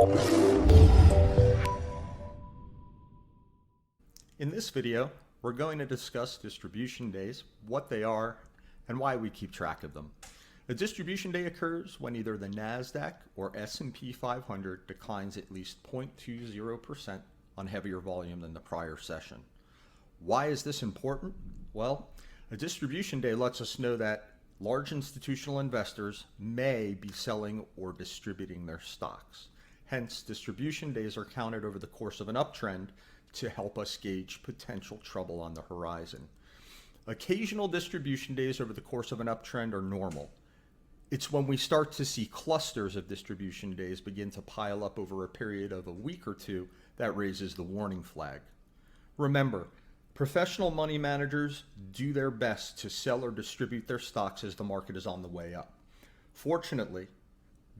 In this video, we're going to discuss distribution days, what they are, and why we keep track of them. A distribution day occurs when either the NASDAQ or S&P 500 declines at least 0.20% on heavier volume than the prior session. Why is this important? Well, a distribution day lets us know that large institutional investors may be selling or distributing their stocks. Hence, distribution days are counted over the course of an uptrend to help us gauge potential trouble on the horizon. Occasional distribution days over the course of an uptrend are normal. It's when we start to see clusters of distribution days begin to pile up over a period of a week or two that raises the warning flag. Remember, professional money managers do their best to sell or distribute their stocks as the market is on the way up. Fortunately,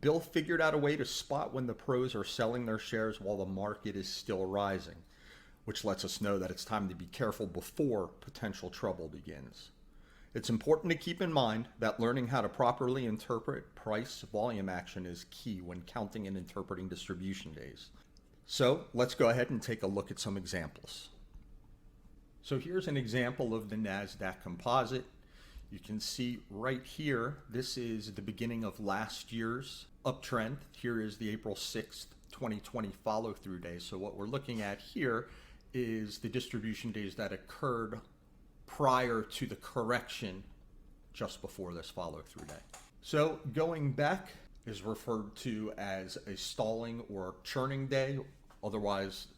Bill figured out a way to spot when the pros are selling their shares while the market is still rising, which lets us know that it's time to be careful before potential trouble begins. It's important to keep in mind that learning how to properly interpret price volume action is key when counting and interpreting distribution days. So let's go ahead and take a look at some examples. So here's an example of the NASDAQ composite. You can see right here, this is the beginning of last year's uptrend. Here is the April 6th, 2020 follow-through day. So what we're looking at here is the distribution days that occurred prior to the correction just before this follow-through day. So going back is referred to as a stalling or churning day, otherwise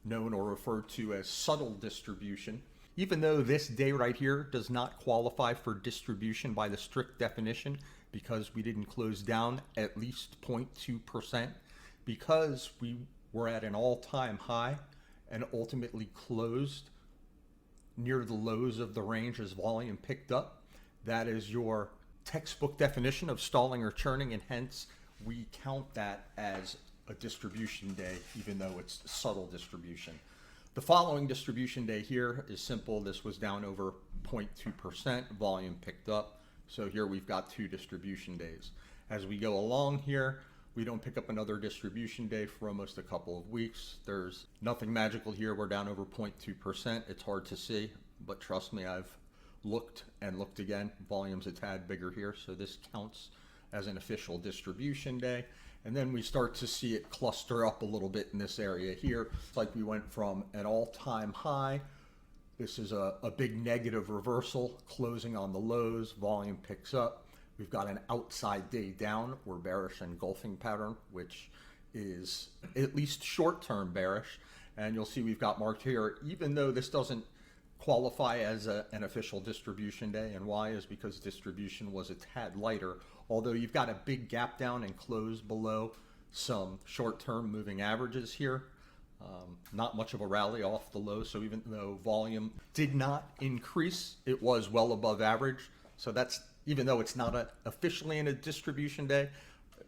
known or referred to as subtle distribution. Even though this day right here does not qualify for distribution by the strict definition because we didn't close down at least 0.2%, because we were at an all-time high and ultimately closed near the lows of the range as volume picked up. That is your textbook definition of stalling or churning, and hence we count that as a distribution day, even though it's subtle distribution. The following distribution day here is simple. This was down over 0.2%, volume picked up. So here we've got two distribution days. As we go along here, we don't pick up another distribution day for almost a couple of weeks. There's nothing magical here. We're down over 0.2%. It's hard to see, but trust me, I've looked and looked again. Volume's a tad bigger here, so this counts as an official distribution day. And then we start to see it cluster up a little bit in this area here. It's like we went from an all-time high. This is a big negative reversal, closing on the lows, volume picks up. We've got an outside day down or bearish engulfing pattern, which is at least short-term bearish. And you'll see we've got marked here, even though this doesn't qualify as an official distribution day. And why is because distribution was a tad lighter, although you've got a big gap down and close below some short-term moving averages here. Not much of a rally off the low. So even though volume did not increase, it was well above average. So that's, even though it's not officially in a distribution day,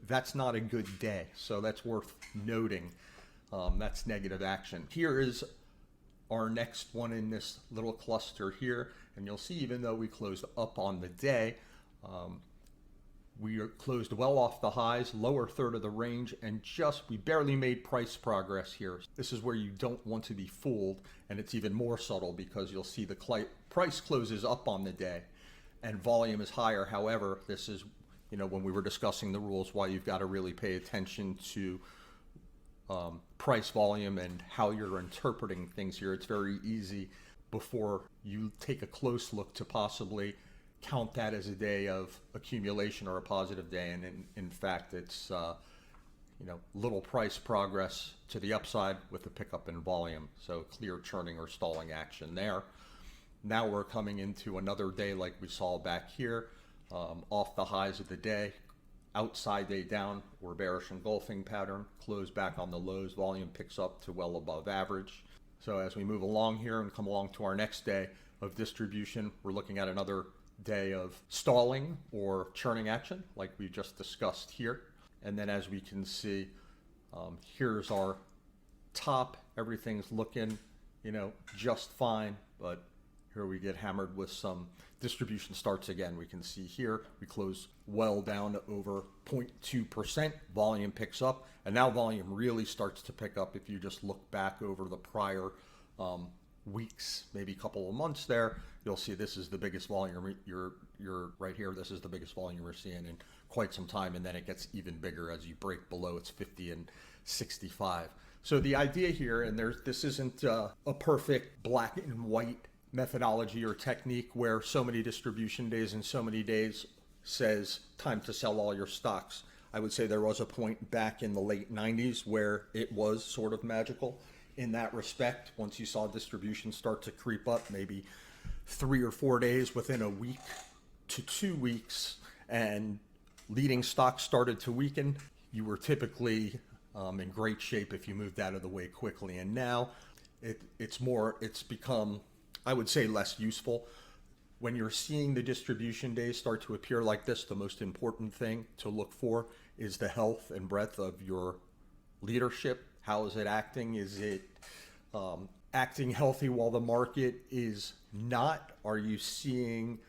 that's not a good day. So that's worth noting. That's negative action. Here is our next one in this little cluster here. And you'll see, even though we closed up on the day, we are closed well off the highs, lower third of the range, and we barely made price progress here. This is where you don't want to be fooled, and it's even more subtle because you'll see the price closes up on the day and volume is higher. However, this is, when we were discussing the rules, why you've got to really pay attention to price volume and how you're interpreting things here. It's very easy before you take a close look to possibly count that as a day of accumulation or a positive day, and in fact it's little price progress to the upside with a pickup in volume. So clear churning or stalling action there. Now we're coming into another day like we saw back here, off the highs of the day, outside day down or bearish engulfing pattern, close back on the lows, volume picks up to well above average. So as we move along here and come along to our next day of distribution, we're looking at another day of stalling or churning action like we just discussed here. And then as we can see, here's our top. Everything's looking just fine, but Here we get hammered with some distribution starts again. We can see here we close well down to over 0.2%. Volume picks up, and now volume really starts to pick up. If you just look back over the prior weeks, maybe a couple of months there, you'll see this is the biggest volume. You're right here. This is the biggest volume we're seeing in quite some time, and then it gets even bigger as you break below its 50 and 65. So the idea here, and this isn't a perfect black and white methodology or technique where so many distribution days and so many days says time to sell all your stocks. I would say there was a point back in the late 90s where it was sort of magical in that respect. Once you saw distribution start to creep up, maybe 3 or 4 days within a week to 2 weeks, and leading stocks started to weaken, you were typically in great shape if you moved out of the way quickly. And now it's become, I would say, less useful. When you're seeing the distribution days start to appear like this, the most important thing to look for is the health and breadth of your leadership. How is it acting? Is it acting healthy while the market is not? Are you seeing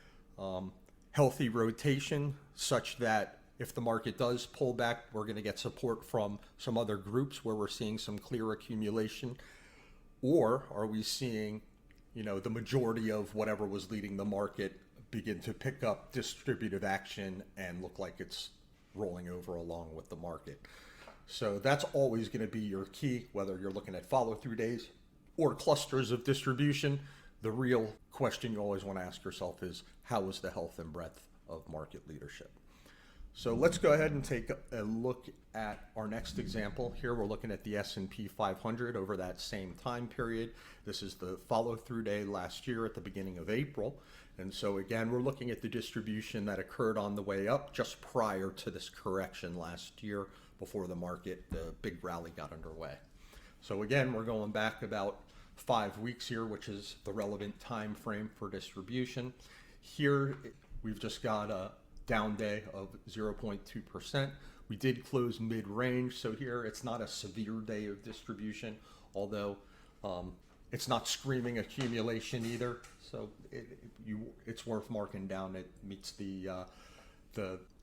healthy rotation such that if the market does pull back, we're going to get support from some other groups where we're seeing some clear accumulation? Or are we seeing, the majority of whatever was leading the market begin to pick up distributive action and look like it's rolling over along with the market? So that's always going to be your key, whether you're looking at follow-through days or clusters of distribution. The real question you always want to ask yourself is, how is the health and breadth of market leadership? So let's go ahead and take a look at our next example. Here we're looking at the S&P 500 over that same time period. This is the follow-through day last year at the beginning of April. And so again, we're looking at the distribution that occurred on the way up just prior to this correction last year before the big rally got underway. So again, we're going back about 5 weeks here, which is the relevant time frame for distribution. Here we've just got a down day of 0.2%. We did close mid-range, so here it's not a severe day of distribution, although it's not screaming accumulation either. So it's worth marking down. It meets the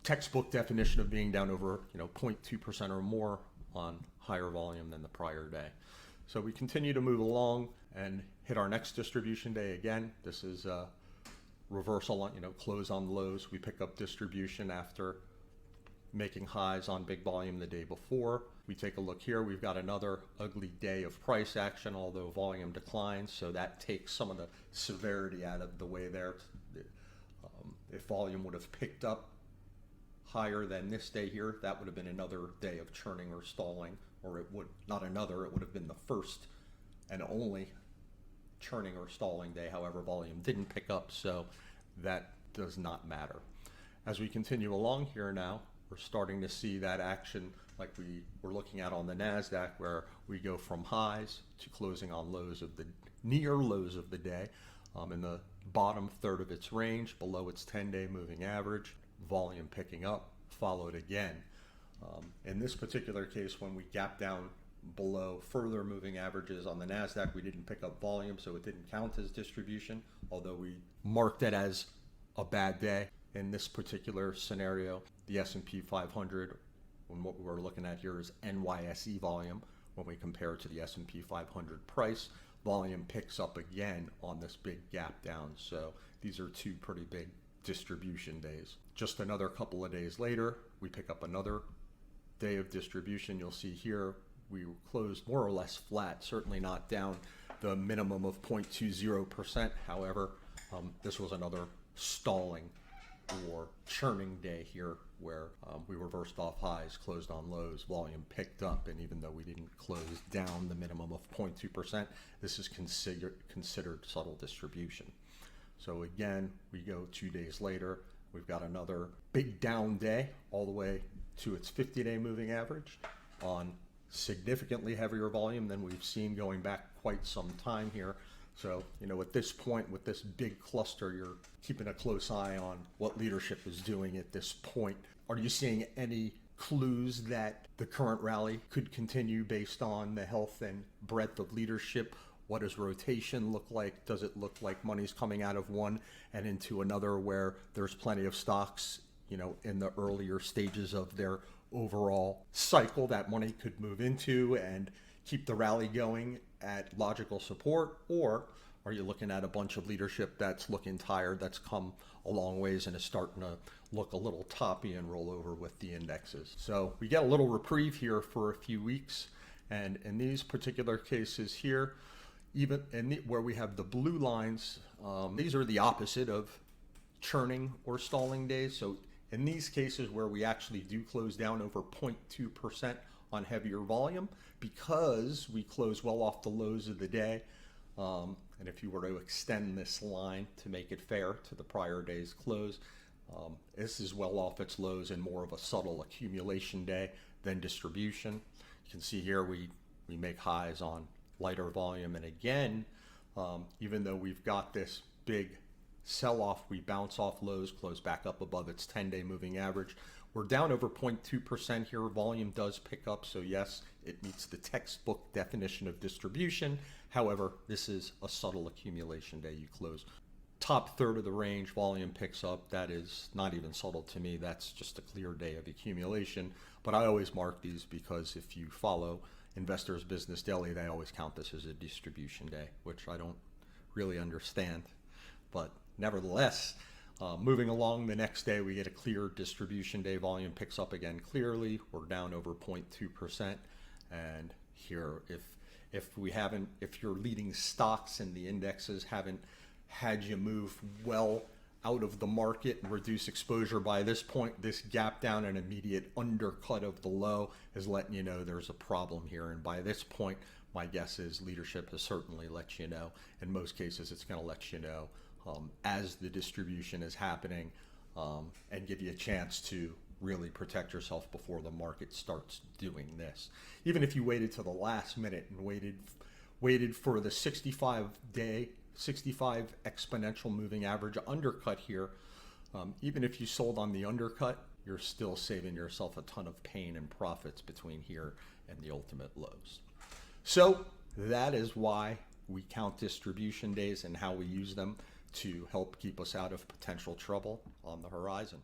textbook definition of being down over 0.2% or more on higher volume than the prior day. So we continue to move along and hit our next distribution day again. This is reversal on, close on lows. We pick up distribution after making highs on big volume the day before. We take a look here. We've got another ugly day of price action, although volume declines. So that takes some of the severity out of the way there. If volume would have picked up higher than this day here, that would have been another day of churning or stalling, or it would have been the first and only churning or stalling day. However, volume didn't pick up, so that does not matter. As we continue along here now, we're starting to see that action like we were looking at on the NASDAQ, where we go from highs to closing on near lows of the day, in the bottom third of its range, below its 10-day moving average, volume picking up, followed again. In this particular case, when we gap down below further moving averages on the NASDAQ, we didn't pick up volume, so it didn't count as distribution, although we marked it as a bad day. In this particular scenario, the S&P 500, and what we're looking at here is NYSE volume. When we compare it to the S&P 500 price, volume picks up again on this big gap down. So these are two pretty big distribution days. Just another couple of days later, we pick up another day of distribution. You'll see here we closed more or less flat, certainly not down the minimum of 0.20%. However, this was another stalling or churning day here where we reversed off highs, closed on lows, volume picked up, and even though we didn't close down the minimum of 0.2%, this is considered subtle distribution. So again, we go 2 days later, we've got another big down day all the way to its 50-day moving average on significantly heavier volume than we've seen going back quite some time here. So, at this point, with this big cluster, you're keeping a close eye on what leadership is doing at this point. Are you seeing any clues that the current rally could continue based on the health and breadth of leadership, What does rotation look like? Does it look like money's coming out of one and into another where there's plenty of stocks, you know, in the earlier stages of their overall cycle that money could move into and keep the rally going at logical support? Or are you looking at a bunch of leadership that's looking tired, that's come a long ways and is starting to look a little toppy and roll over with the indexes? So we get a little reprieve here for a few weeks. And in these particular cases here, even where we have the blue lines, these are the opposite of churning or stalling days. So in these cases where we actually do close down over 0.2% on heavier volume, because we close well off the lows of the day, and if you were to extend this line to make it fair to the prior day's close, this is well off its lows and more of a subtle accumulation day than distribution. You can see here we make highs on lighter volume, and again, even though we've got this big sell-off, we bounce off lows, close back up above its 10-day moving average. We're down over 0.2% here. Volume does pick up, so yes, it meets the textbook definition of distribution. However, this is a subtle accumulation day. You close top third of the range, volume picks up. That is not even subtle to me. That's just a clear day of accumulation. But I always mark these because if you follow Investors Business Daily, they always count this as a distribution day, which I don't really understand. But nevertheless, moving along the next day, we get a clear distribution day. Volume picks up again clearly. We're down over 0.2%. And here, if your leading stocks and the indexes haven't had you move well out of the market and reduce exposure by this point, this gap down and immediate undercut of the low is letting you know there's a problem here. And by this point, my guess is leadership has certainly let you know. In most cases, it's going to let you know as the distribution is happening, and give you a chance to really protect yourself before the market starts doing this. Even if you waited to the last minute and waited for the 65 exponential moving average undercut here, even if you sold on the undercut, you're still saving yourself a ton of pain and profits between here and the ultimate lows. So that is why we count distribution days and how we use them to help keep us out of potential trouble on the horizon.